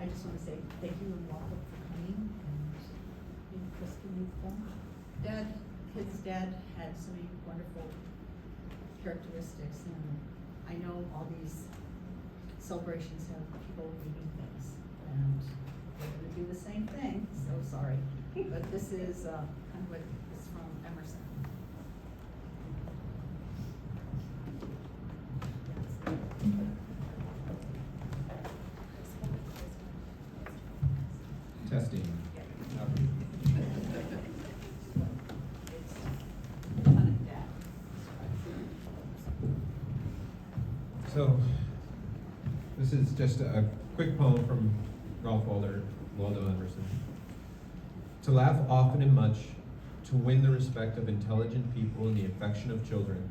I just want to say thank you and welcome for coming, and Chris, can you come? His dad had so many wonderful characteristics, and I know all these celebrations have people reading things, and we're gonna do the same thing, so sorry. But this is, kind of what is from Emerson. Testing. So, this is just a quick poem from Ralph Waldo Emerson. To laugh often and much, to win the respect of intelligent people and the affection of children,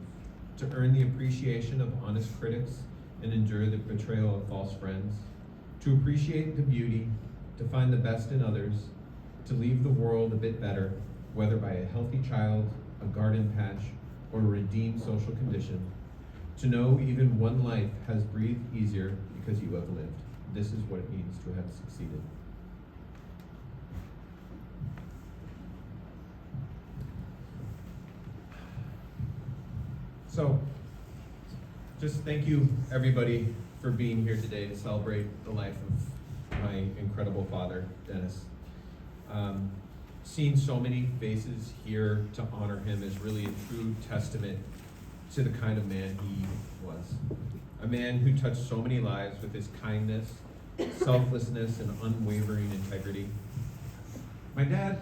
to earn the appreciation of honest critics and endure the betrayal of false friends, to appreciate the beauty, to find the best in others, to leave the world a bit better, whether by a healthy child, a garden patch, or a redeemed social condition, to know even one life has breathed easier because you have lived. This is what it means to have succeeded. So, just thank you everybody for being here today to celebrate the life of my incredible father, Dennis. Seeing so many faces here to honor him is really a true testament to the kind of man he was. A man who touched so many lives with his kindness, selflessness, and unwavering integrity. My dad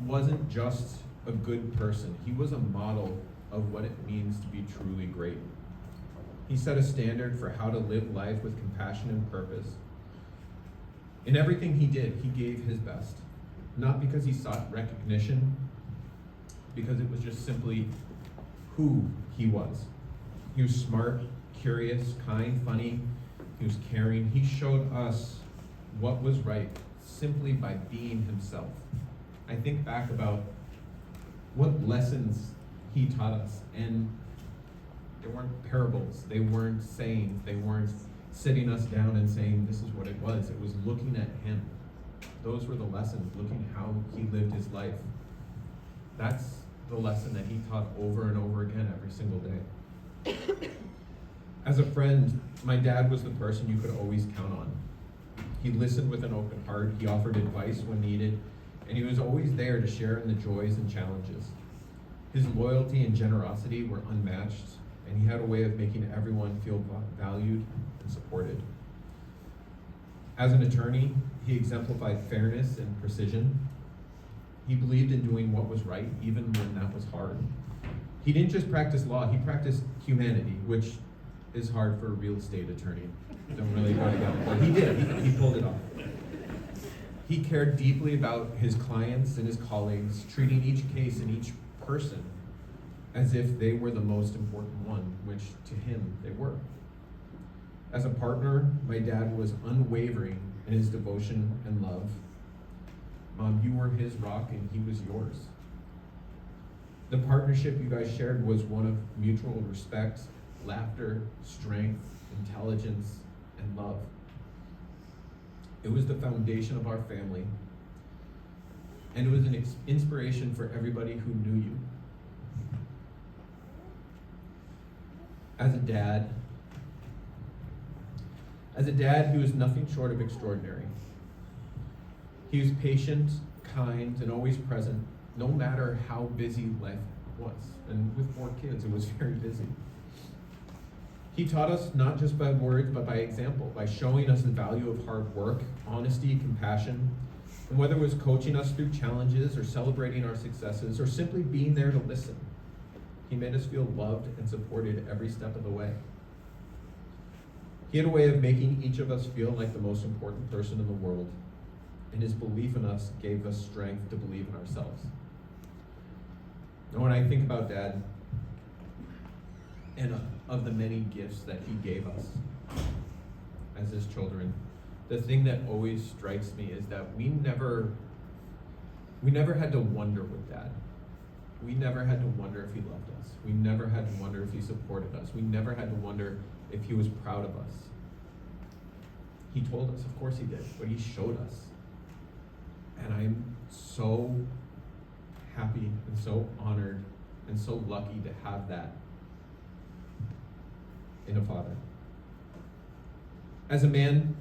wasn't just a good person. He was a model of what it means to be truly great. He set a standard for how to live life with compassion and purpose. In everything he did, he gave his best. Not because he sought recognition, because it was just simply who he was. He was smart, curious, kind, funny. He was caring. He showed us what was right simply by being himself. I think back about what lessons he taught us, and they weren't parables, they weren't sayings, they weren't sitting us down and saying this is what it was. It was looking at him. Those were the lessons, looking how he lived his life. That's the lesson that he taught over and over again every single day. As a friend, my dad was the person you could always count on. He listened with an open heart, he offered advice when needed, and he was always there to share in the joys and challenges. His loyalty and generosity were unmatched, and he had a way of making everyone feel valued and supported. As an attorney, he exemplified fairness and precision. He believed in doing what was right, even when that was hard. He didn't just practice law, he practiced humanity, which is hard for a real estate attorney. Don't really go together, but he did, he pulled it off. He cared deeply about his clients and his colleagues, treating each case and each person as if they were the most important one, which to him they were. As a partner, my dad was unwavering in his devotion and love. Mom, you were his rock and he was yours. The partnership you guys shared was one of mutual respect, laughter, strength, intelligence, and love. It was the foundation of our family, and it was an inspiration for everybody who knew you. As a dad, he was nothing short of extraordinary. He was patient, kind, and always present, no matter how busy life was. And with 4 kids, it was very busy. He taught us not just by words, but by example, by showing us the value of hard work, honesty, compassion, and whether it was coaching us through challenges or celebrating our successes or simply being there to listen, he made us feel loved and supported every step of the way. He had a way of making each of us feel like the most important person in the world, and his belief in us gave us strength to believe in ourselves. And when I think about Dad, and of the many gifts that he gave us as his children, the thing that always strikes me is that we never had to wonder with Dad. We never had to wonder if he loved us. We never had to wonder if he supported us. We never had to wonder if he was proud of us. He told us, of course he did, but he showed us. And I'm so happy and so honored and so lucky to have that in a father. As a man,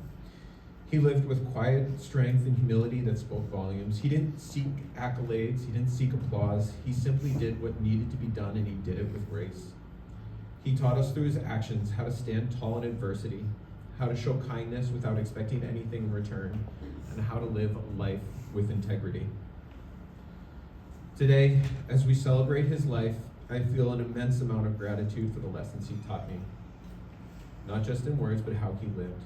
he lived with quiet strength and humility that spoke volumes. He didn't seek accolades, he didn't seek applause. He simply did what needed to be done, and he did it with grace. He taught us through his actions how to stand tall in adversity, how to show kindness without expecting anything in return, and how to live life with integrity. Today, as we celebrate his life, I feel an immense amount of gratitude for the lessons he taught me. Not just in words, but how he lived.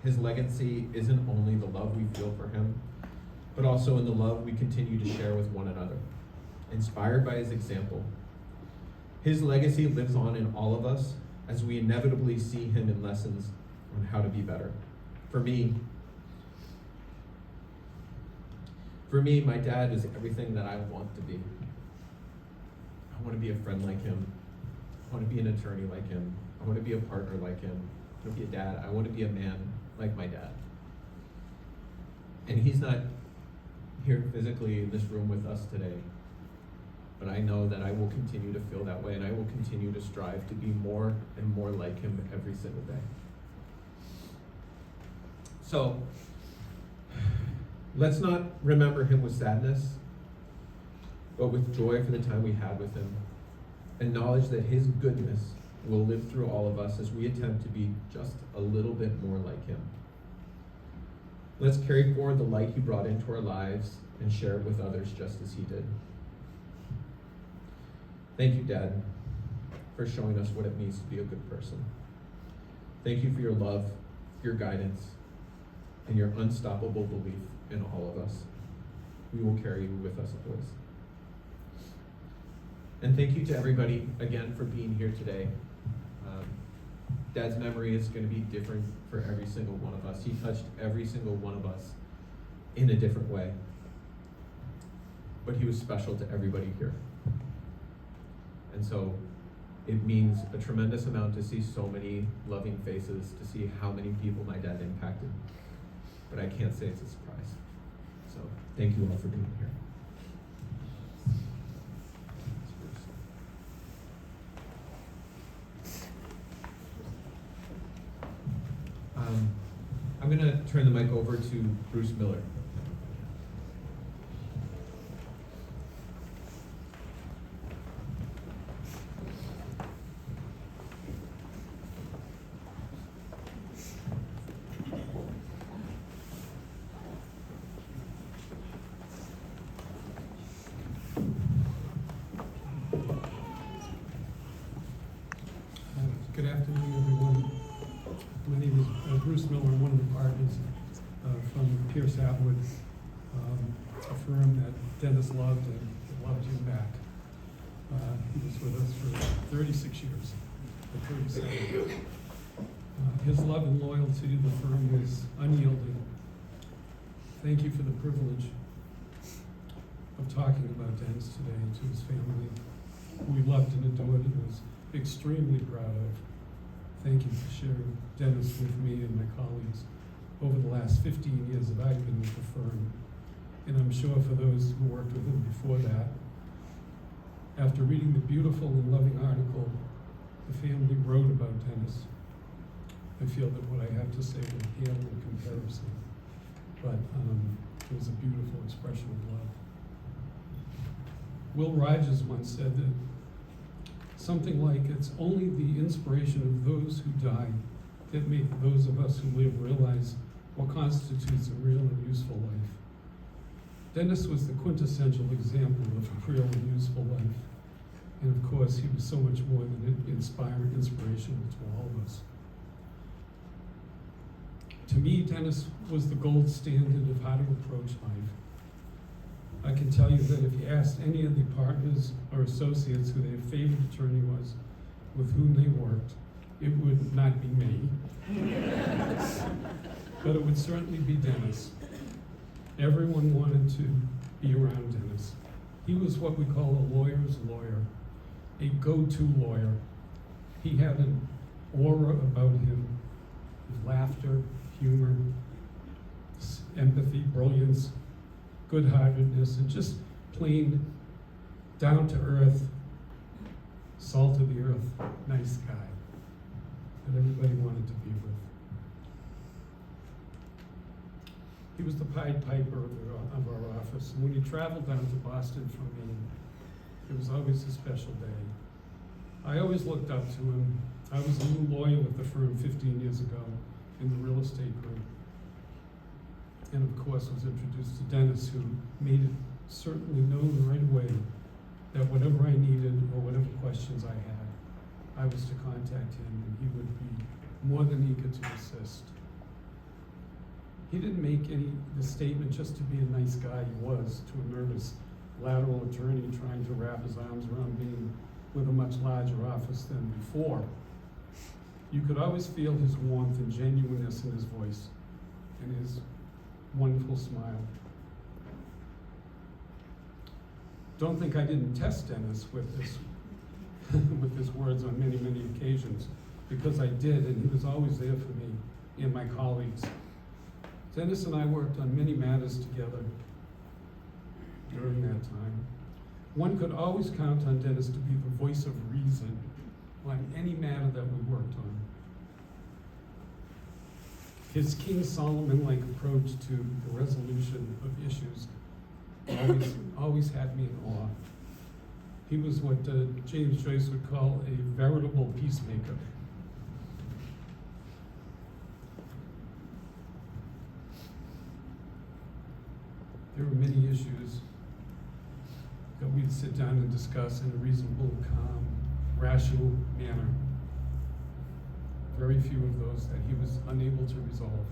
His legacy isn't only the love we feel for him, but also in the love we continue to share with one another, inspired by his example. His legacy lives on in all of us as we inevitably see him in lessons on how to be better. For me, my dad is everything that I want to be. I want to be a friend like him. I want to be an attorney like him. I want to be a partner like him. I want to be a dad. I want to be a man like my dad. And he's not here physically in this room with us today, but I know that I will continue to feel that way, and I will continue to strive to be more and more like him every single day. So, let's not remember him with sadness, but with joy for the time we had with him. Acknowledge that his goodness will live through all of us as we attempt to be just a little bit more like him. Let's carry forward the light he brought into our lives and share it with others just as he did. Thank you, Dad, for showing us what it means to be a good person. Thank you for your love, your guidance, and your unstoppable belief in all of us. We will carry you with us always. And thank you to everybody again for being here today. Dad's memory is going to be different for every single one of us. He touched every single one of us in a different way. But he was special to everybody here. And so it means a tremendous amount to see so many loving faces, to see how many people my dad impacted. But I can't say it's a surprise. So thank you all for being here. I'm going to turn the mic over to Bruce Miller. Good afternoon, everyone. My name is Bruce Miller. I'm one of the partners from Pierce Atwood, a firm that Dennis loved and loved him back. He was with us for 36 years, or 37. His love and loyalty to the firm was unyielding. Thank you for the privilege of talking about Dennis today and to his family, who we loved and adored and was extremely proud of. Thank you for sharing Dennis with me and my colleagues over the last 15 years that I've been with the firm. And I'm sure for those who worked with him before that, after reading the beautiful and loving article the family wrote about Dennis, I feel that what I have to say will pale in comparison. But it was a beautiful expression of love. Will Rogers once said that something like, it's only the inspiration of those who die that make those of us who live realize what constitutes a real and useful life. Dennis was the quintessential example of a real and useful life. And of course, he was so much more than inspirational to all of us. To me, Dennis was the gold standard of how to approach life. I can tell you that if you asked any of the partners or associates who their favorite attorney was, with whom they worked, it would not be me. But it would certainly be Dennis. Everyone wanted to be around Dennis. He was what we call a lawyer's lawyer, a go-to lawyer. He had an aura about him, laughter, humor, empathy, brilliance, good-heartedness, and just plain down-to-earth, salt-of-the-earth, nice guy that everybody wanted to be with. He was the Pied Piper of our office, and when he traveled down to Boston from me, it was always a special day. I always looked up to him. I was a new lawyer with the firm 15 years ago in the real estate group. And of course was introduced to Dennis, who made it certainly known right away that whatever I needed or whatever questions I had, I was to contact him and he would be more than eager to assist. He didn't make the statement just to be a nice guy. He was to a nervous lateral attorney trying to wrap his arms around being with a much larger office than before. You could always feel his warmth and genuineness in his voice and his wonderful smile. Don't think I didn't test Dennis with this, with his words on many, many occasions, because I did, and he was always there for me and my colleagues. Dennis and I worked on many matters together during that time. One could always count on Dennis to be the voice of reason on any matter that we worked on. His King Solomon-like approach to the resolution of issues always had me in awe. He was what James Joyce would call a veritable peacemaker. There were many issues that we'd sit down and discuss in a reasonable, calm, rational manner. Very few of those that he was unable to resolve.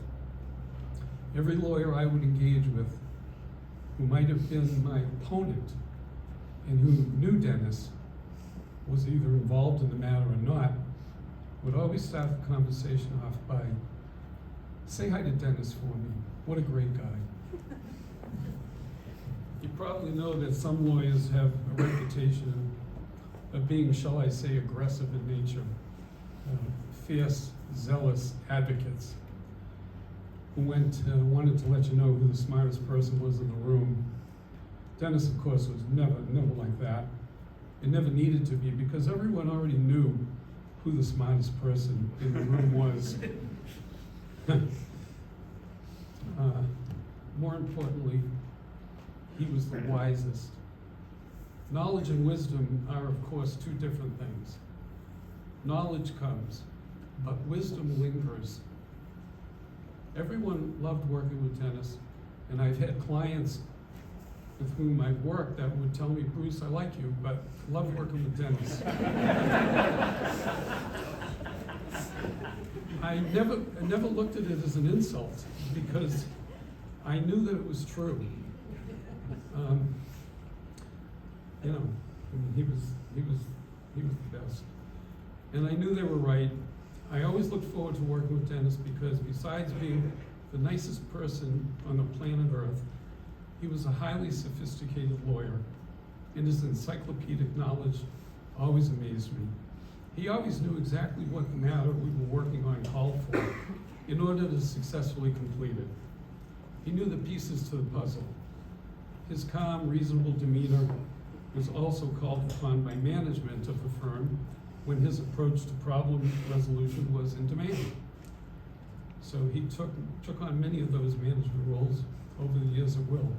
Every lawyer I would engage with who might have been my opponent and who knew Dennis was either involved in the matter or not, would always start the conversation off by, "Say hi to Dennis for me. What a great guy." You probably know that some lawyers have a reputation of being, shall I say, aggressive in nature, fierce, zealous advocates who wanted to let you know who the smartest person was in the room. Dennis, of course, was never like that. It never needed to be, because everyone already knew who the smartest person in the room was. More importantly, he was the wisest. Knowledge and wisdom are, of course, two different things. Knowledge comes, but wisdom lingers. Everyone loved working with Dennis, and I've had clients with whom I've worked that would tell me, "Bruce, I like you, but I love working with Dennis." I never looked at it as an insult, because I knew that it was true. He was the best. And I knew they were right. I always looked forward to working with Dennis because besides being the nicest person on the planet Earth, he was a highly sophisticated lawyer, and his encyclopedic knowledge always amazed me. He always knew exactly what the matter we were working on called for in order to successfully complete it. He knew the pieces to the puzzle. His calm, reasonable demeanor was also called upon by management of the firm when his approach to problem resolution was in demand. So he took on many of those management roles over the years at will.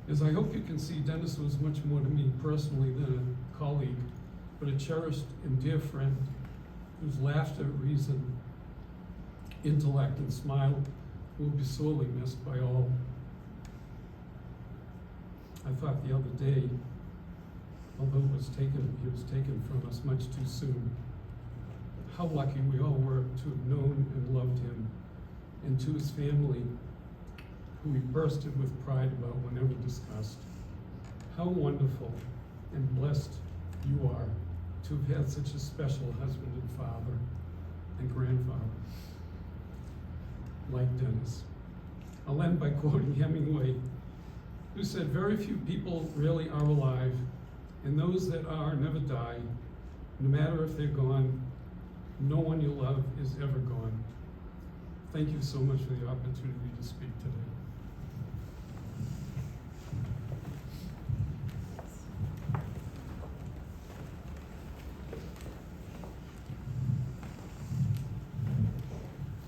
As I hope you can see, Dennis was much more to me personally than a colleague, but a cherished and dear friend whose laughter, reason, intellect, and smile will be sorely missed by all. I thought the other day, although he was taken from us much too soon, how lucky we all were to have known and loved him, and to his family, who we bursted with pride about whenever discussed. How wonderful and blessed you are to have had such a special husband and father and grandfather like Dennis. I'll end by quoting Hemingway, who said, "Very few people really are alive, and those that are never die. No matter if they're gone, no one you love is ever gone." thank you so much for the opportunity to speak today.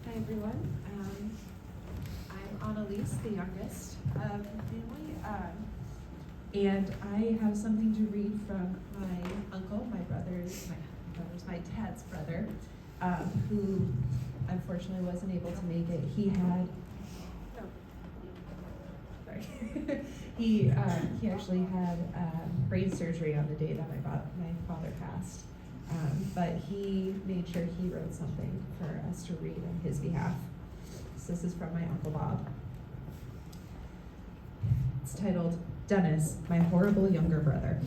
Hi everyone. I'm Annalise, the youngest of the family, and I have something to read from my uncle, my dad's brother, who unfortunately wasn't able to make it. He had, he actually had brain surgery on the day that my father passed. But he made sure he wrote something for us to read on his behalf. So this is from my Uncle Bob. It's titled, Dennis, My Horrible Younger Brother.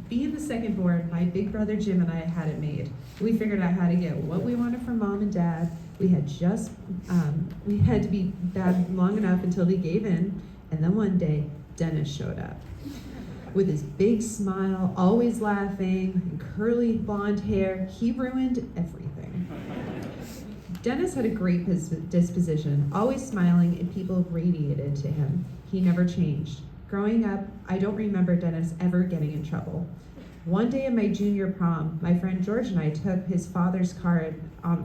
Being the second born, my big brother Jim and I had it made. We figured out how to get what we wanted from mom and dad. We had to be bad long enough until they gave in, and then one day, Dennis showed up. With his big smile, always laughing, and curly blonde hair, he ruined everything. Dennis had a great disposition, always smiling, and people radiated to him. He never changed. Growing up, I don't remember Dennis ever getting in trouble. One day at my junior prom, my friend George and I took his father's car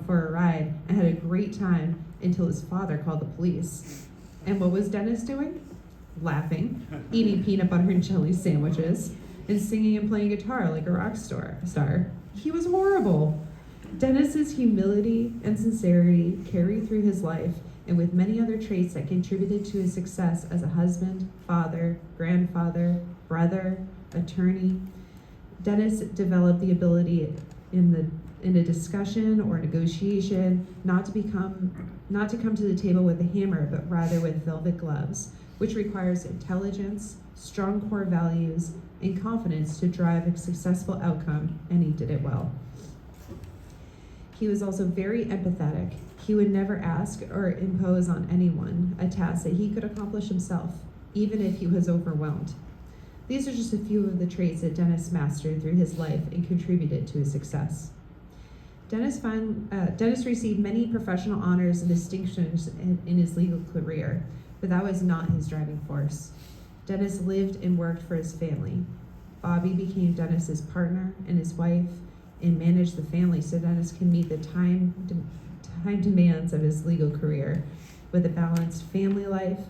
for a ride and had a great time until his father called the police. And what was Dennis doing? Laughing, eating peanut butter and jelly sandwiches, and singing and playing guitar like a rock star. He was horrible. Dennis's humility and sincerity carried through his life, and with many other traits that contributed to his success as a husband, father, grandfather, brother, attorney, Dennis developed the ability in a discussion or negotiation not to come to the table with a hammer, but rather with velvet gloves, which requires intelligence, strong core values, and confidence to drive a successful outcome, and he did it well. He was also very empathetic. He would never ask or impose on anyone a task that he could accomplish himself, even if he was overwhelmed. These are just a few of the traits that Dennis mastered through his life and contributed to his success. Dennis received many professional honors and distinctions in his legal career, but that was not his driving force. Dennis lived and worked for his family. Bobby became Dennis's partner and his wife and managed the family so Dennis can meet the time demands of his legal career with a balanced family life.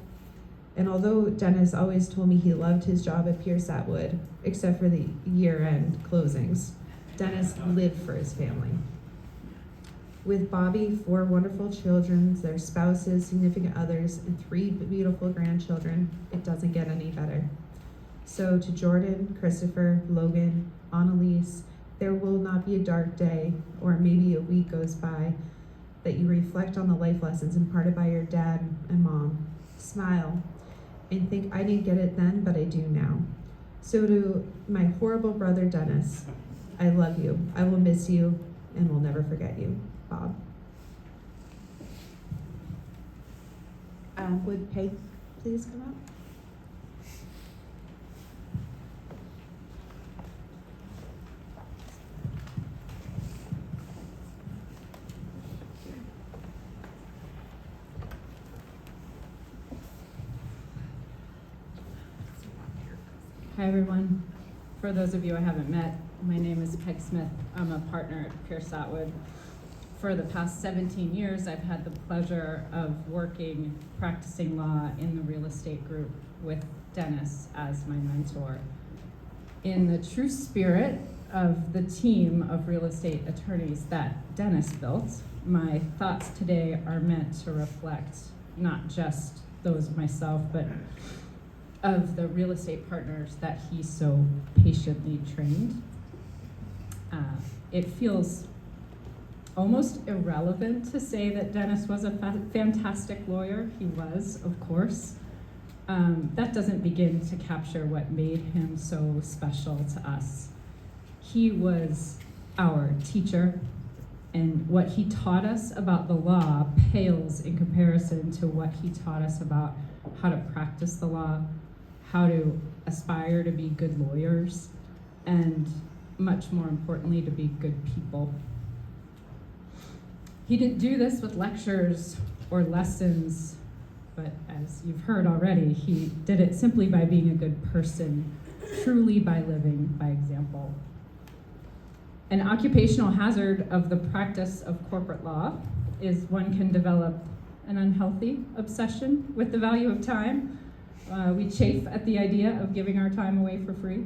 And although Dennis always told me he loved his job at Pierce Atwood, except for the year-end closings, Dennis lived for his family. With Bobby, 4 wonderful children, their spouses, significant others, and 3 beautiful grandchildren, it doesn't get any better. So to Jordan, Christopher, Logan, Annalise, there will not be a dark day, or maybe a week goes by, that you reflect on the life lessons imparted by your dad and mom. Smile, and think, I didn't get it then, but I do now. So to my horrible brother Dennis, I love you, I will miss you, and will never forget you. Bob. Would Peg please come up? Hi everyone. For those of you I haven't met, my name is Peg Smith. I'm a partner at Pierce Atwood. For the past 17 years, I've had the pleasure of practicing law in the real estate group with Dennis as my mentor. In the true spirit of the team of real estate attorneys that Dennis built, my thoughts today are meant to reflect not just those of myself, but of the real estate partners that he so patiently trained. It feels almost irrelevant to say that Dennis was a fantastic lawyer. He was, of course. That doesn't begin to capture what made him so special to us. He was our teacher, and what he taught us about the law pales in comparison to what he taught us about how to practice the law, how to aspire to be good lawyers, and much more importantly, to be good people. He didn't do this with lectures or lessons, but as you've heard already, he did it simply by being a good person, truly by living by example. An occupational hazard of the practice of corporate law is one can develop an unhealthy obsession with the value of time. We chafe at the idea of giving our time away for free.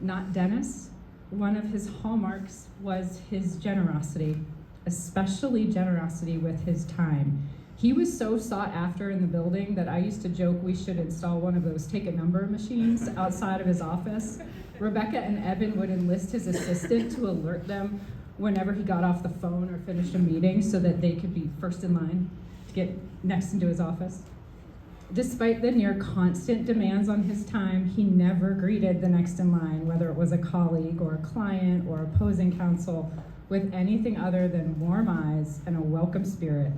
Not Dennis. One of his hallmarks was his generosity, especially generosity with his time. He was so sought after in the building that I used to joke we should install one of those take a number machines outside of his office. Rebecca and Evan would enlist his assistant to alert them whenever he got off the phone or finished a meeting so that they could be first in line to get next into his office. Despite the near constant demands on his time, he never greeted the next in line, whether it was a colleague or a client or opposing counsel, with anything other than warm eyes and a welcome spirit.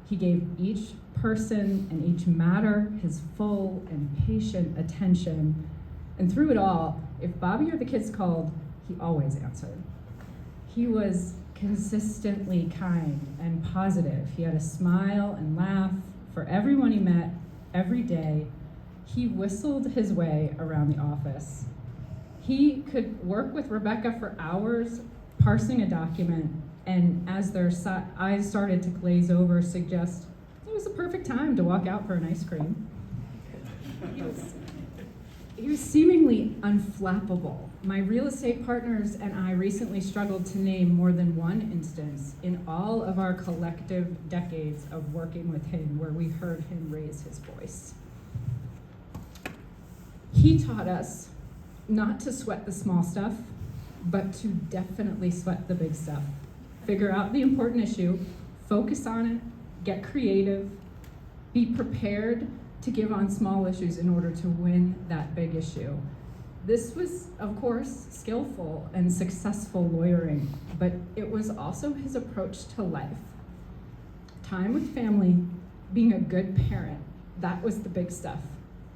He gave each person and each matter his full and patient attention. And through it all, if Bobby or the kids called, he always answered. He was consistently kind and positive. He had a smile and laugh for everyone he met every day. He whistled his way around the office. He could work with Rebecca for hours parsing a document, and as their eyes started to glaze over, suggest it was the perfect time to walk out for an ice cream. He was seemingly unflappable. My real estate partners and I recently struggled to name more than one instance in all of our collective decades of working with him where we heard him raise his voice. He taught us not to sweat the small stuff, but to definitely sweat the big stuff. Figure out the important issue, focus on it, get creative, be prepared to give on small issues in order to win that big issue. This was, of course, skillful and successful lawyering, but it was also his approach to life. Time with family, being a good parent, that was the big stuff.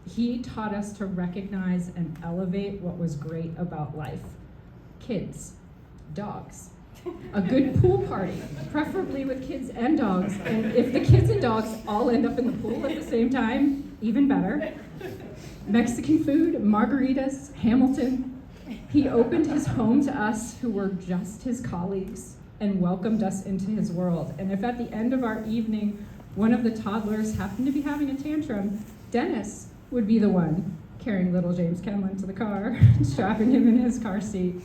He taught us to recognize and elevate what was great about life. Kids, dogs, a good pool party, preferably with kids and dogs. And if the kids and dogs all end up in the pool at the same time, even better. Mexican food, margaritas, Hamilton. He opened his home to us who were just his colleagues and welcomed us into his world. And if at the end of our evening, one of the toddlers happened to be having a tantrum, Dennis would be the one carrying little James Kenlin to the car, strapping him in his car seat.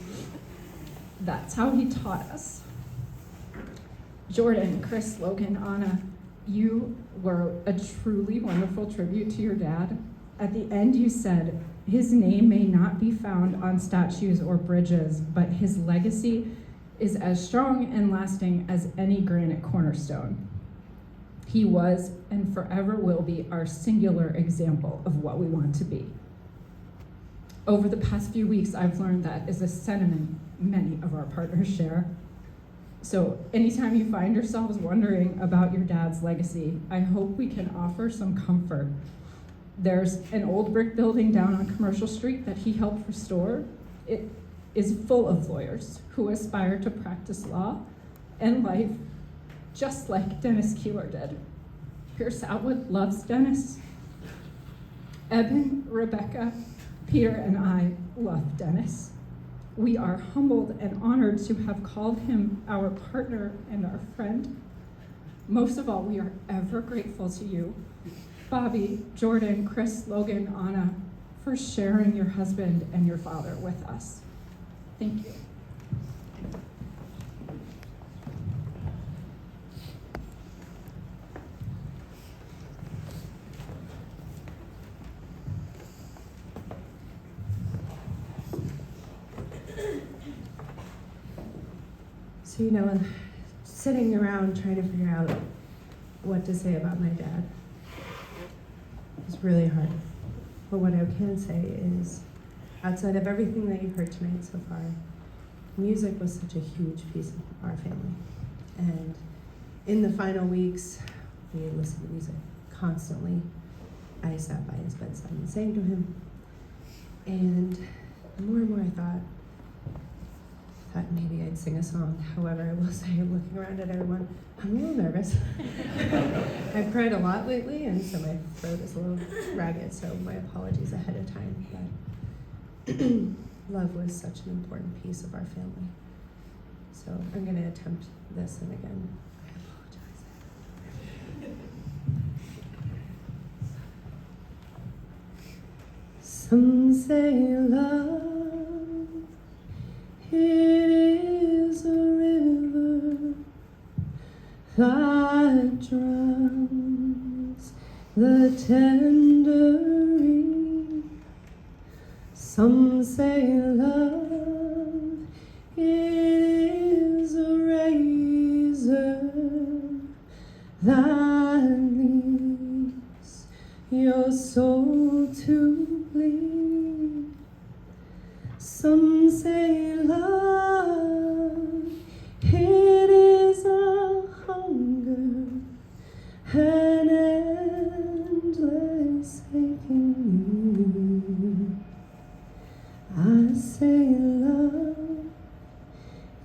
That's how he taught us. Jordan, Chris, Logan, Anna, you were a truly wonderful tribute to your dad. At the end, you said, his name may not be found on statues or bridges, but his legacy is as strong and lasting as any granite cornerstone. He was and forever will be our singular example of what we want to be. Over the past few weeks, I've learned that is a sentiment many of our partners share. So anytime you find yourselves wondering about your dad's legacy, I hope we can offer some comfort. There's an old brick building down on Commercial Street that he helped restore. It is full of lawyers who aspire to practice law and life just like Dennis Keeler did. Pierce Atwood loves Dennis. Eben, Rebecca, Peter, and I love Dennis. We are humbled and honored to have called him our partner and our friend. Most of all, we are ever grateful to you, Bobby, Jordan, Chris, Logan, Anna, for sharing your husband and your father with us. Thank you. So, sitting around trying to figure out what to say about my dad is really hard. But what I can say is, outside of everything that you've heard tonight so far, music was such a huge piece of our family. And in the final weeks, we listened to music constantly. I sat by his bedside and sang to him. And the more and more I thought, thought maybe I'd sing a song. However, I will say, I'm looking around at everyone, I'm a little nervous. I've cried a lot lately, and so my throat is a little ragged, so my apologies ahead of time. But love was such an important piece of our family. So I'm going to attempt this, and again, I apologize. Some say love, it is a river that drowns the tender reed. Some say love, it is a razor that leaves your soul to bleed. Some say love, it is a hunger, an endless aching need. I say love,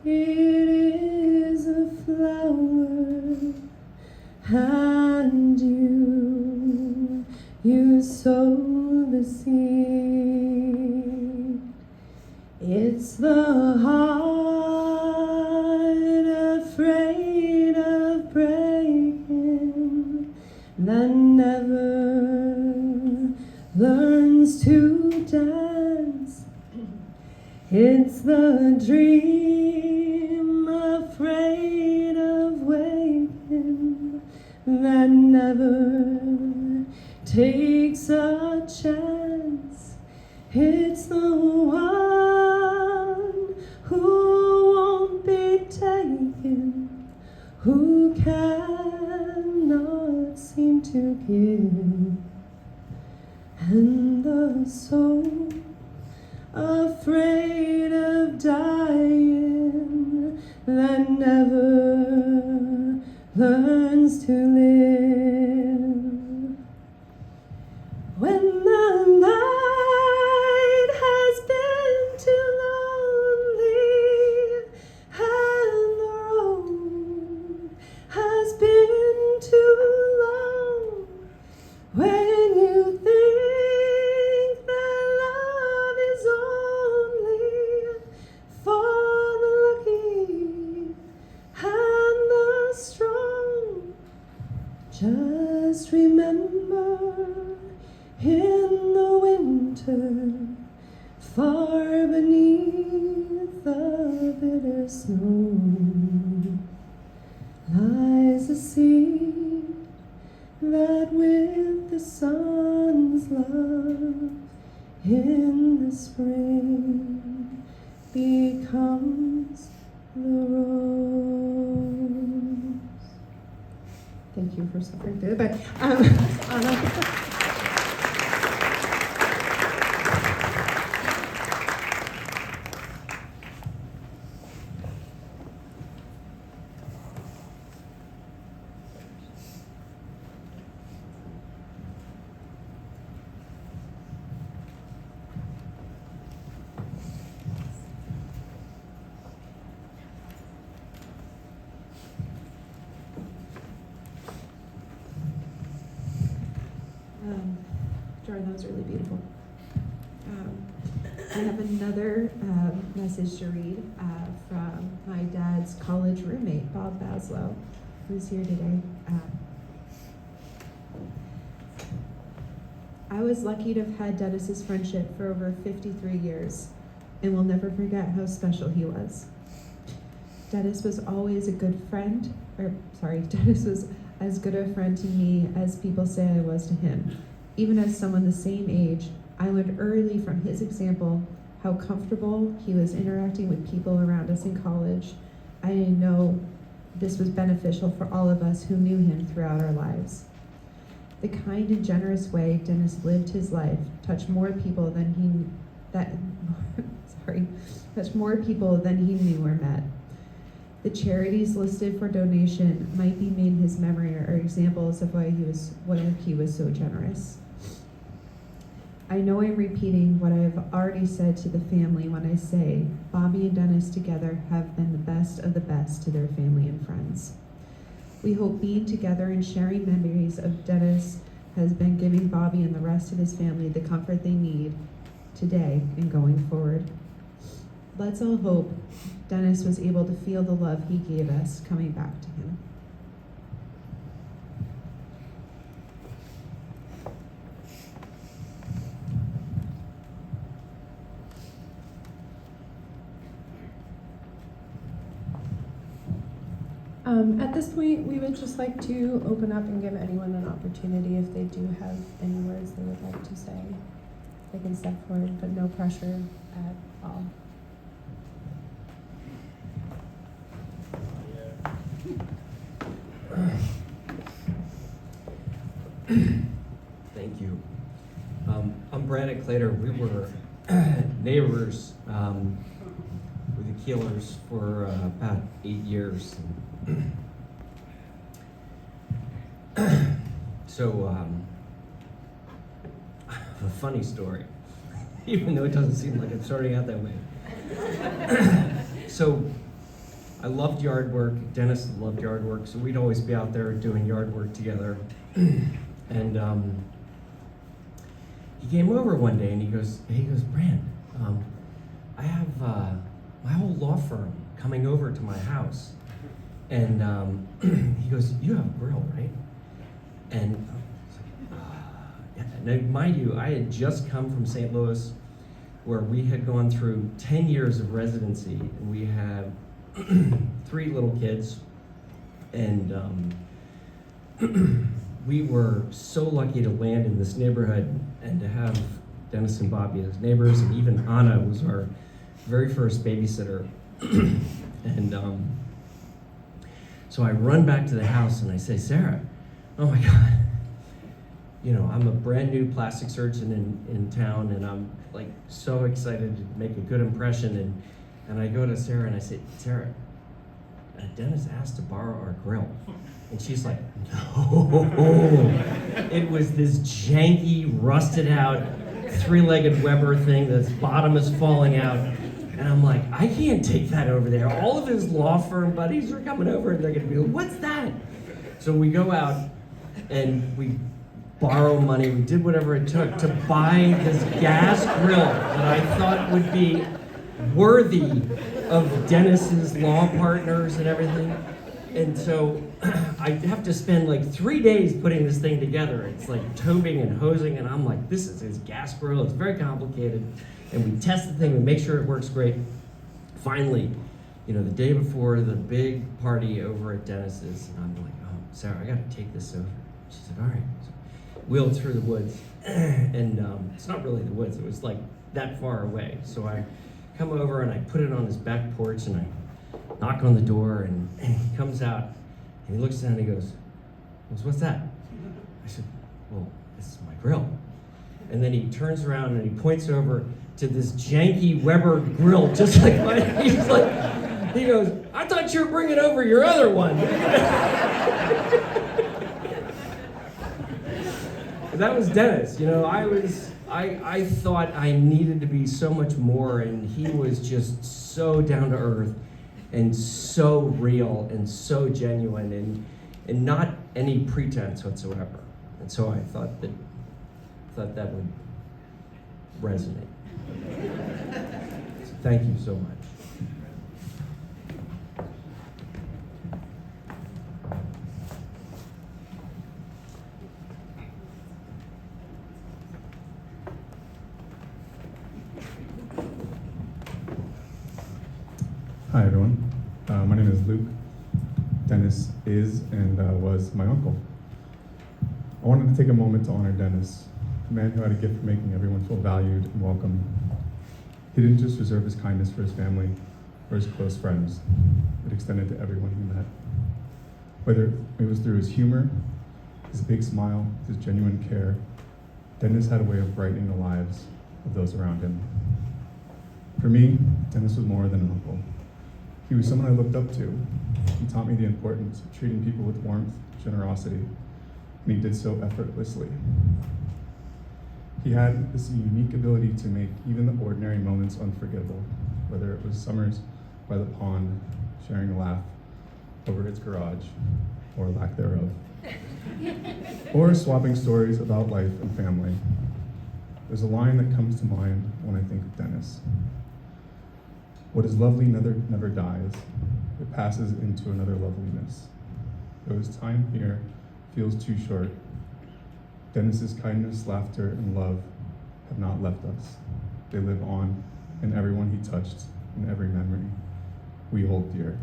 it is a flower, and you sow the seed. It's the heart afraid of breaking that never learns to dance. It's the dream afraid of waking that never takes a chance. It's the one who won't be taken, who cannot seem to give, and the soul afraid of dying that never learns to live. When the night has been too lonely and the road has been too long, when you think that love is only for the lucky and the strong, just remember, in the winter, far beneath the bitter snow, lies a seed that with the sun's love in the spring becomes the rose. Thank you for suffering through it, but Jordan, that was really beautiful. I have another message to read from my dad's college roommate, Bob Baslow, who's here today. I was lucky to have had Dennis's friendship for over 53 years, and will never forget how special he was. Dennis was always a good friend, Dennis was as good a friend to me as people say I was to him. Even as someone the same age, I learned early from his example how comfortable he was interacting with people around us in college. I know this was beneficial for all of us who knew him throughout our lives. The kind and generous way Dennis lived his life touched more people than he knew or met. The charities listed for donation might be made in his memory or examples of why he was so generous. I know I'm repeating what I've already said to the family when I say Bobby and Dennis together have been the best of the best to their family and friends. We hope being together and sharing memories of Dennis has been giving Bobby and the rest of his family the comfort they need today and going forward. Let's all hope Dennis was able to feel the love he gave us coming back to him. At this point, we would just like to open up and give anyone an opportunity if they do have any words they would like to say. They can step forward, but no pressure at all. Thank you. I'm Brandon Clater. We were neighbors with the Keelers for about 8 years. So, a funny story, even though it doesn't seem like it's starting out that way. So, I loved yard work. Dennis loved yard work, so we'd always be out there doing yard work together. And he came over one day and he goes, Brand, I have my whole law firm coming over to my house. And he goes, you have a grill, right? And I was like, yeah. Now, mind you, I had just come from St. Louis, where we had gone through 10 years of residency, and we had 3 little kids, and we were so lucky to land in this neighborhood and to have Dennis and Bobby as neighbors, and even Anna was our very first babysitter. And so I run back to the house and I say, Sarah, oh my God, you know, I'm a brand new plastic surgeon in town, and I'm like so excited to make a good impression. And I go to Sarah and I say, Sarah, Dennis asked to borrow our grill. And she's like, no. It was this janky, rusted out, 3-legged Weber thing that's bottom is falling out. And I'm like, I can't take that over there. All of his law firm buddies are coming over and they're gonna be like, what's that? So we go out and we borrow money. We did whatever it took to buy this gas grill that I thought would be worthy of Dennis's law partners and everything. And so I have to spend like 3 days putting this thing together. It's like tubing and hosing, and I'm like, this is his gas grill. It's very complicated. And we test the thing, we make sure it works great. Finally, you know, the day before the big party over at Dennis's, and I'm like, oh, Sarah, I gotta take this over. She said, all right. So wheeled through the woods, and it's not really the woods, it was like that far away. So I come over and I put it on his back porch and I knock on the door, and he comes out and he looks down and he goes, what's that? I said, well, this is my grill. And then he turns around and he points over to this janky Weber grill, just like mine. He's like, he goes, I thought you were bringing over your other one. That was Dennis. You know, I thought I needed to be so much more, and he was just so down to earth and so real and so genuine, and not any pretense whatsoever. And so I thought that would resonate. So thank you so much. Hi everyone, my name is Luke. Dennis is and was my uncle. I wanted to take a moment to honor Dennis, a man who had a gift for making everyone feel valued and welcome. He didn't just reserve his kindness for his family or his close friends, it extended to everyone he met. Whether it was through his humor, his big smile, his genuine care, Dennis had a way of brightening the lives of those around him. For me, Dennis was more than an uncle. He was someone I looked up to. He taught me the importance of treating people with warmth, generosity, and he did so effortlessly. He had this unique ability to make even the ordinary moments unforgettable, whether it was summers by the pond, sharing a laugh over his garage, or lack thereof, or swapping stories about life and family. There's a line that comes to mind when I think of Dennis. What is lovely never dies. It passes into another loveliness. Though his time here feels too short, Dennis's kindness, laughter, and love have not left us. They live on in everyone he touched, in every memory we hold dear.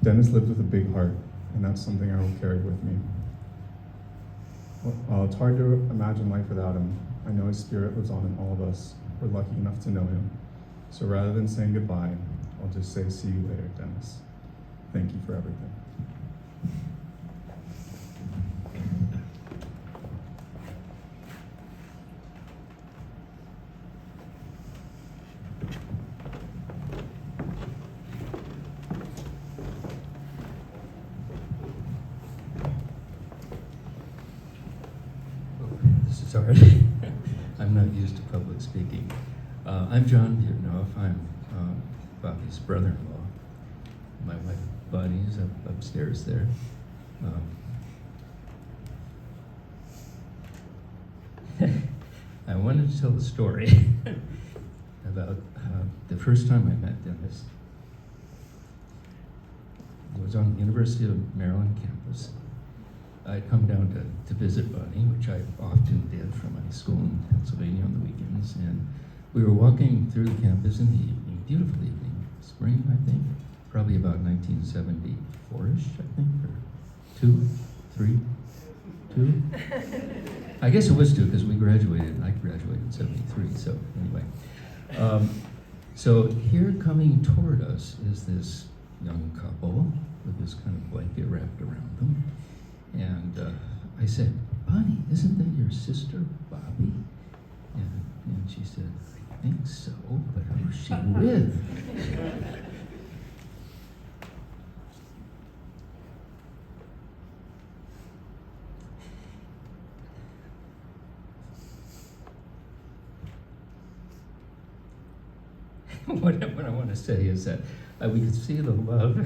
Dennis lived with a big heart, and that's something I will carry with me. While it's hard to imagine life without him, I know his spirit lives on in all of us. We're lucky enough to know him. So rather than saying goodbye, I'll just say, see you later, Dennis. Thank you for everything. This is hard. I'm not used to public speaking. I'm John Butenoff. I'm Bobby's brother-in-law. My wife Bonnie's upstairs there. I wanted to tell the story about the first time I met Dennis. It was on the University of Maryland campus. I'd come down to visit Bonnie, which I often did from my school in Pennsylvania on the weekends, and we were walking through the campus in the evening, beautiful evening, spring, I think, probably about 1974-ish, I think, or 2, 3, 2? I guess it was 2 because I graduated in 73, so anyway. So here coming toward us is this young couple with this kind of blanket wrapped around them. And I said, Bonnie, isn't that your sister, Bobby? And she said, I think so, but who's she with? What I want to say is that we could see the love.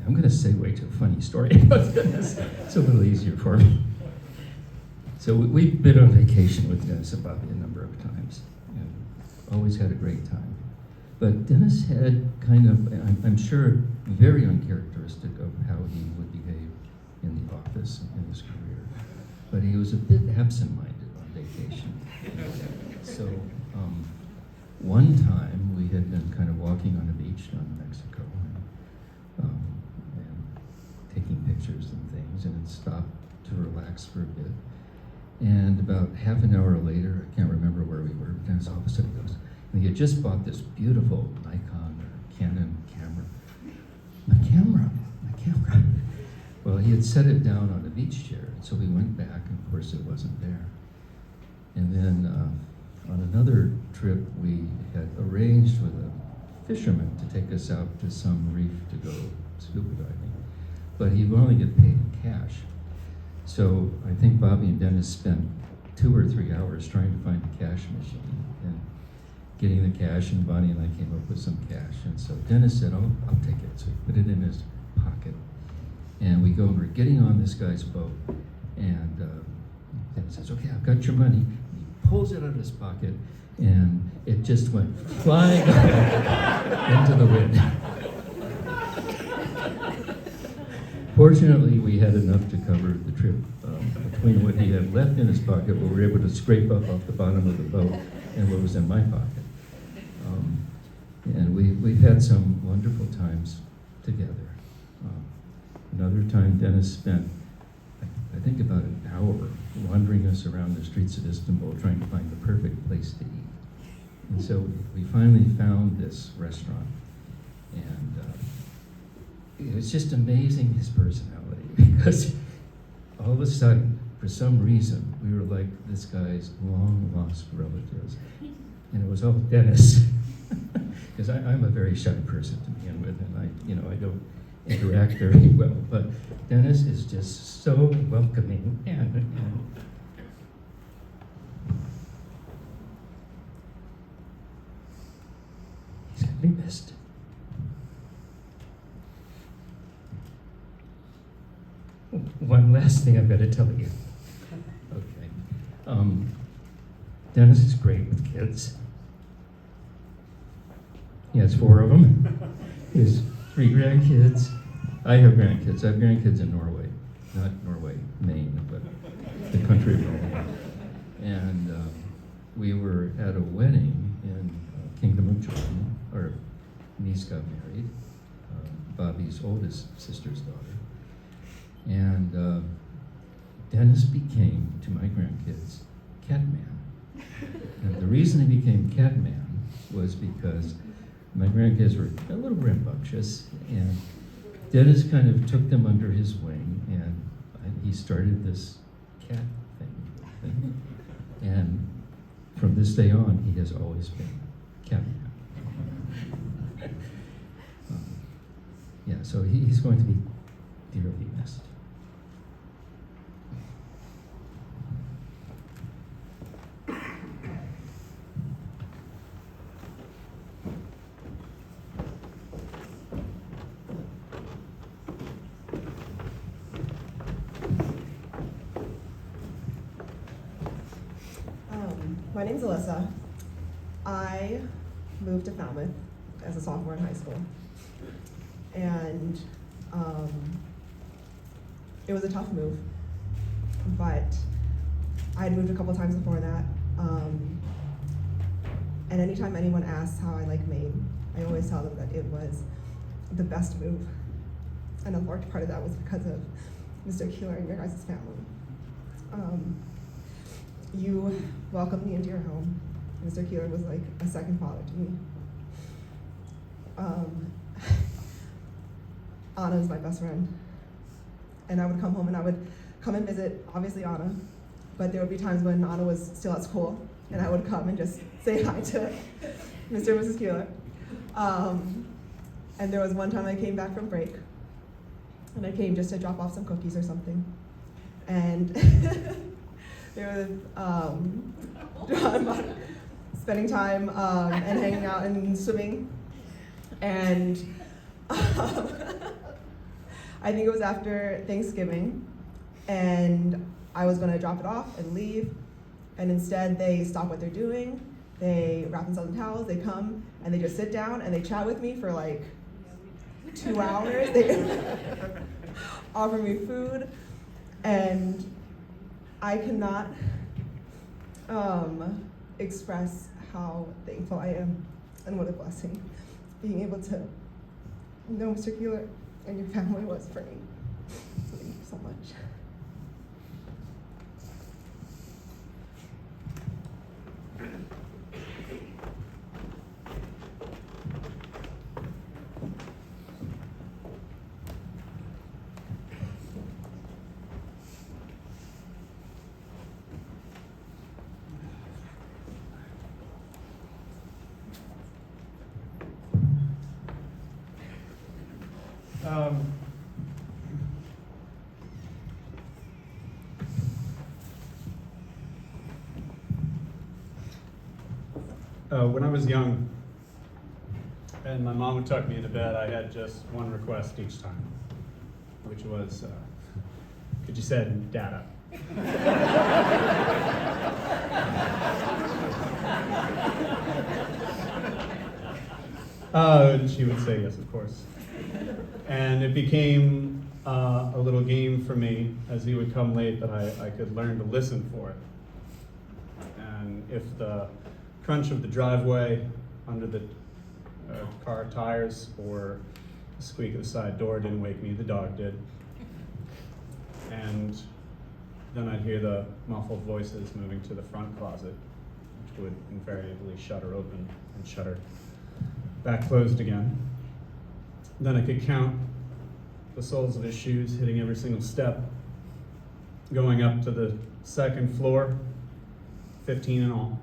I'm going to segue to a funny story about Dennis. It's a little easier for me. So we've been on vacation with Dennis and Bobby a number of times, and always had a great time. But Dennis had kind of, I'm sure, very uncharacteristic of how he would behave in the office in his career. But he was a bit absent-minded on vacation. So one time we had been kind of walking on a beach down in Mexico, and taking pictures and things, and had stopped to relax for a bit. And about half an hour later, I can't remember where we were, Dennis all of a sudden goes, and he had just bought this beautiful Nikon or Canon camera. My camera. Well, he had set it down on a beach chair, and so we went back, and of course it wasn't there. And then on another trip, we had arranged with a fisherman to take us out to some reef to go scuba diving. But he would only get paid in cash. So I think Bobby and Dennis spent 2 or 3 hours trying to find a cash machine and getting the cash, and Bonnie and I came up with some cash. And so Dennis said, oh, I'll take it. So he put it in his pocket. And we go, and we're getting on this guy's boat. And Dennis says, okay, I've got your money. And he pulls it out of his pocket, and it just went flying into the wind. Fortunately, we had enough to cover the trip between what he had left in his pocket, what we were able to scrape up off the bottom of the boat, and what was in my pocket. And we've had some wonderful times together. Another time, Dennis spent, I think, about an hour wandering us around the streets of Istanbul trying to find the perfect place to eat. And so we finally found this restaurant, and it was just amazing, his personality, because all of a sudden, for some reason, we were like this guy's long-lost relatives. And it was all Dennis, because I'm a very shy person, to be begin with, and I don't interact very well, but Dennis is just so welcoming and he's gonna be missed. One last thing I've got to tell you. Okay. Dennis is great with kids. He has 4 of them. He has 3 grandkids. I have grandkids. I have grandkids in Norway. Not Norway, Maine, but the country of Norway. And we were at a wedding in Kingdom of Jordan. Our niece got married, Bobby's oldest sister's daughter. And Dennis became, to my grandkids, Catman. And the reason he became Catman was because my grandkids were a little rambunctious, and Dennis kind of took them under his wing, and he started this cat thing. And from this day on, he has always been Catman. Yeah, so he's going to be dearly missed. My name's Alyssa. I moved to Falmouth as a sophomore in high school. And it was a tough move, but I had moved a couple times before that. And anytime anyone asks how I like Maine, I always tell them that it was the best move. And a large part of that was because of Mr. Keeler and your guys' family. You welcomed me into your home. Mr. Keeler was like a second father to me. Anna is my best friend. And I would come home and I would come and visit, obviously, Anna. But there would be times when Anna was still at school, and I would come and just say hi to Mr. and Mrs. Keeler. And there was one time I came back from break, and I came just to drop off some cookies or something. And there was spending time and hanging out and swimming. And I think it was after Thanksgiving, and I was gonna drop it off and leave, and instead they stop what they're doing, they wrap themselves in towels, they come, and they just sit down and they chat with me for like 2 hours. They offer me food, and I cannot express how thankful I am and what a blessing being able to know Mr. Keeler and your family was for me. Thank you so much. When I was young and my mom would tuck me into bed, I had just one request each time, which was, could you send Dad up? And she would say yes, of course. And it became a little game for me as he would come late that I could learn to listen for it. And if the crunch of the driveway under the car tires or the squeak of the side door didn't wake me, the dog did. And then I'd hear the muffled voices moving to the front closet, which would invariably shutter open and shutter back closed again. Then I could count the soles of his shoes hitting every single step, going up to the second floor, 15 in all.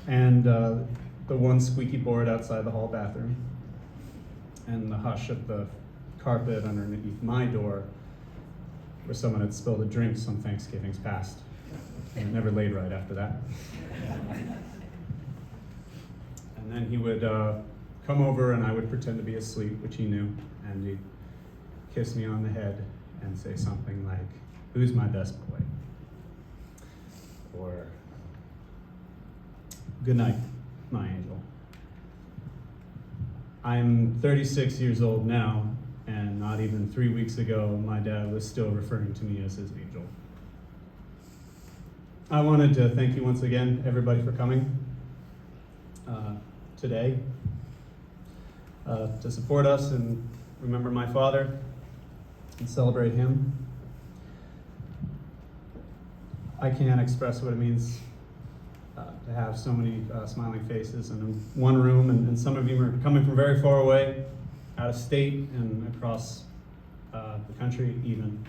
And the the one squeaky board outside the hall bathroom, and the hush of the carpet underneath my door where someone had spilled a drink some Thanksgivings past. And it never laid right after that. And then he would come over and I would pretend to be asleep, which he knew, and he'd kiss me on the head and say something like, "Who's my best boy?" Or, "Good night, my angel." I'm 36 years old now, and not even 3 weeks ago, my dad was still referring to me as his angel. I wanted to thank you once again, everybody, for coming today to support us and remember my father and celebrate him. I can't express what it means to have so many smiling faces in one room, and some of you are coming from very far away, out of state and across the country even,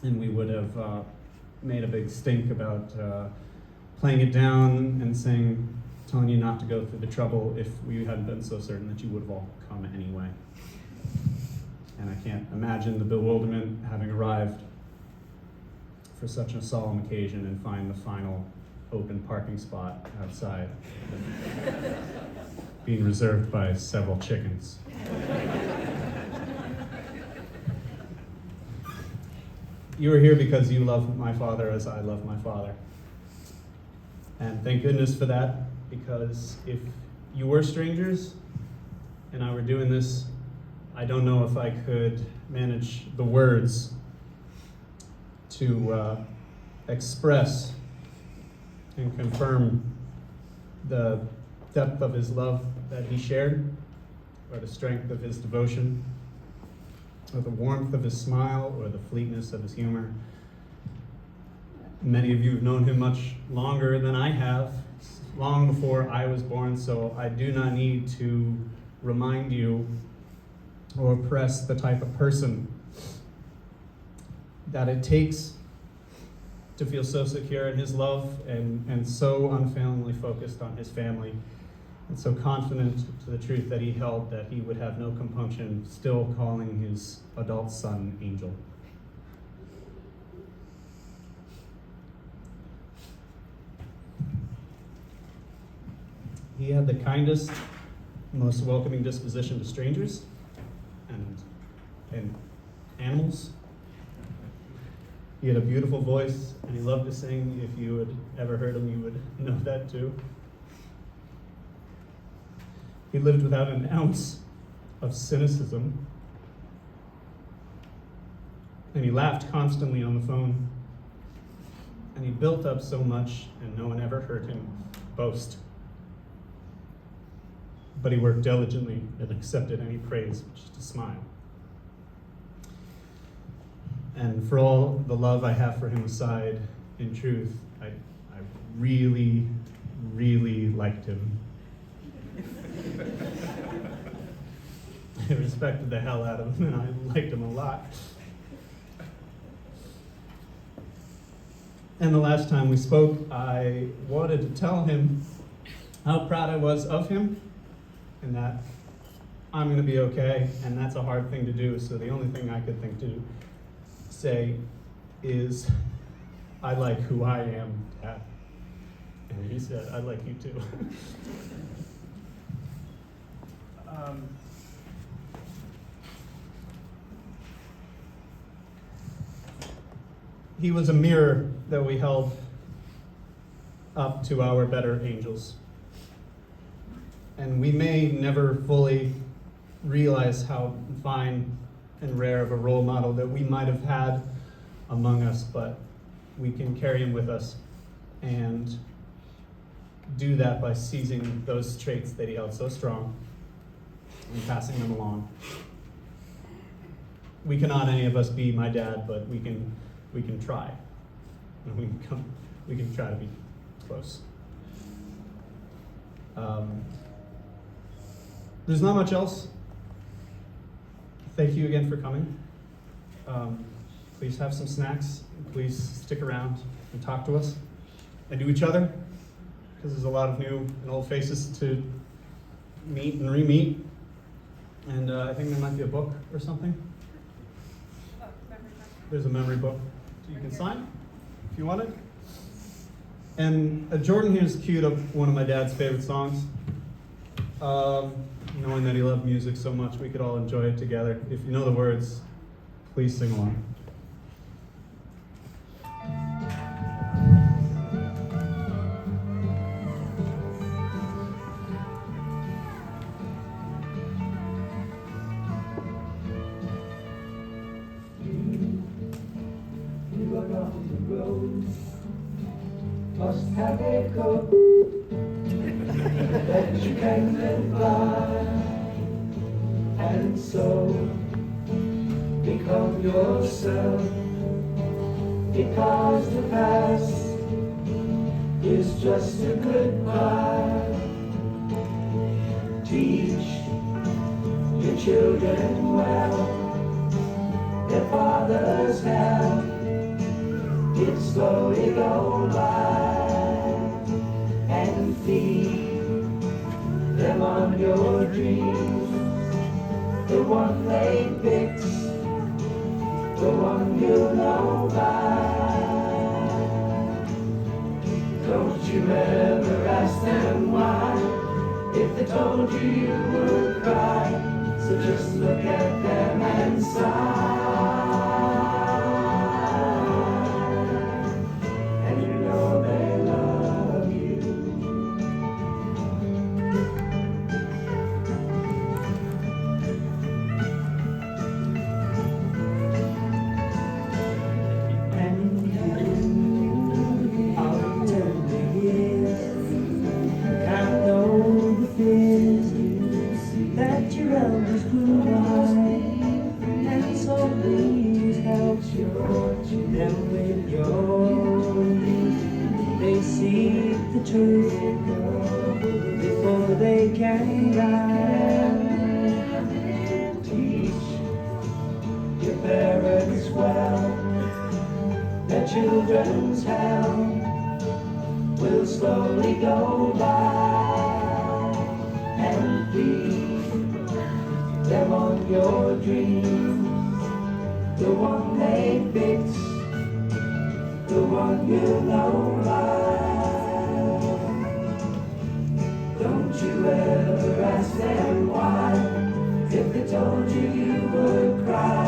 and we would have made a big stink about playing it down and telling you not to go through the trouble if we hadn't been so certain that you would have all come anyway. And I can't imagine the bewilderment having arrived for such a solemn occasion and find the final open parking spot outside being reserved by several chickens. You are here because you love my father as I love my father. And thank goodness for that, because if you were strangers and I were doing this, I don't know if I could manage the words to express and confirm the depth of his love that he shared, or the strength of his devotion, or the warmth of his smile, or the fleetness of his humor. Many of you have known him much longer than I have, long before I was born, so I do not need to remind you or press the type of person that it takes to feel so secure in his love and so unfailingly focused on his family, and so confident to the truth that he held that he would have no compunction still calling his adult son Angel. He had the kindest, most welcoming disposition to strangers and animals. He had a beautiful voice, and he loved to sing. If you had ever heard him, you would know that too. He lived without an ounce of cynicism, and he laughed constantly on the phone, and he built up so much, and no one ever heard him boast. But he worked diligently and accepted any praise with just a smile. And for all the love I have for him aside, in truth, I really, really liked him. I respected the hell out of him, and I liked him a lot. And the last time we spoke, I wanted to tell him how proud I was of him, and that I'm going to be okay, and that's a hard thing to do, so the only thing I could think to say is, "I like who I am, Dad." And he said, "I like you too." He was a mirror that we held up to our better angels. And we may never fully realize how fine and rare of a role model that we might have had among us, but we can carry him with us and do that by seizing those traits that he held so strong and passing them along. We cannot, any of us, be my dad, but we can try. And we can try to be close. There's not much else. Thank you again for coming. Please have some snacks. Please stick around and talk to us and to each other. because there's a lot of new and old faces to meet and re-meet. And I think there might be a book or something. There's a memory book you can sign if you want it. And Jordan here's queued up one of my dad's favorite songs. Knowing that he loved music so much, we could all enjoy it together. If you know the words, please sing along. You are on the road, must have a coat that you can live by, and so become yourself, because the past is just a goodbye. Teach your children well, their fathers have it slowly go by, and feed them on your dreams, the one they fix, the one you know by. Don't you ever ask them why, if they told you you would cry, so just look at them and sigh. That your elders grew by, and so please help them with your need. They seek the truth before they can guide. Teach your parents well, their children's hell will slowly go by, and feed them on your dreams, the one they fix, the one you know by. Don't you ever ask them why, if they told you you would cry,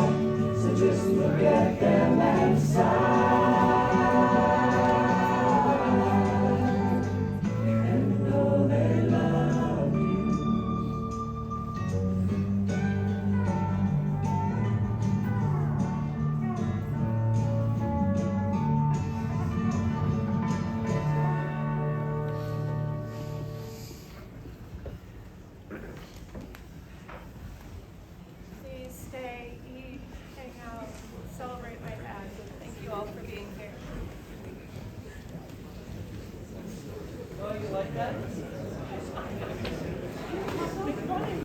so just look at them and sigh. Please stay, eat, hang out, celebrate my dad. Thank you all for being here. Oh, you like that?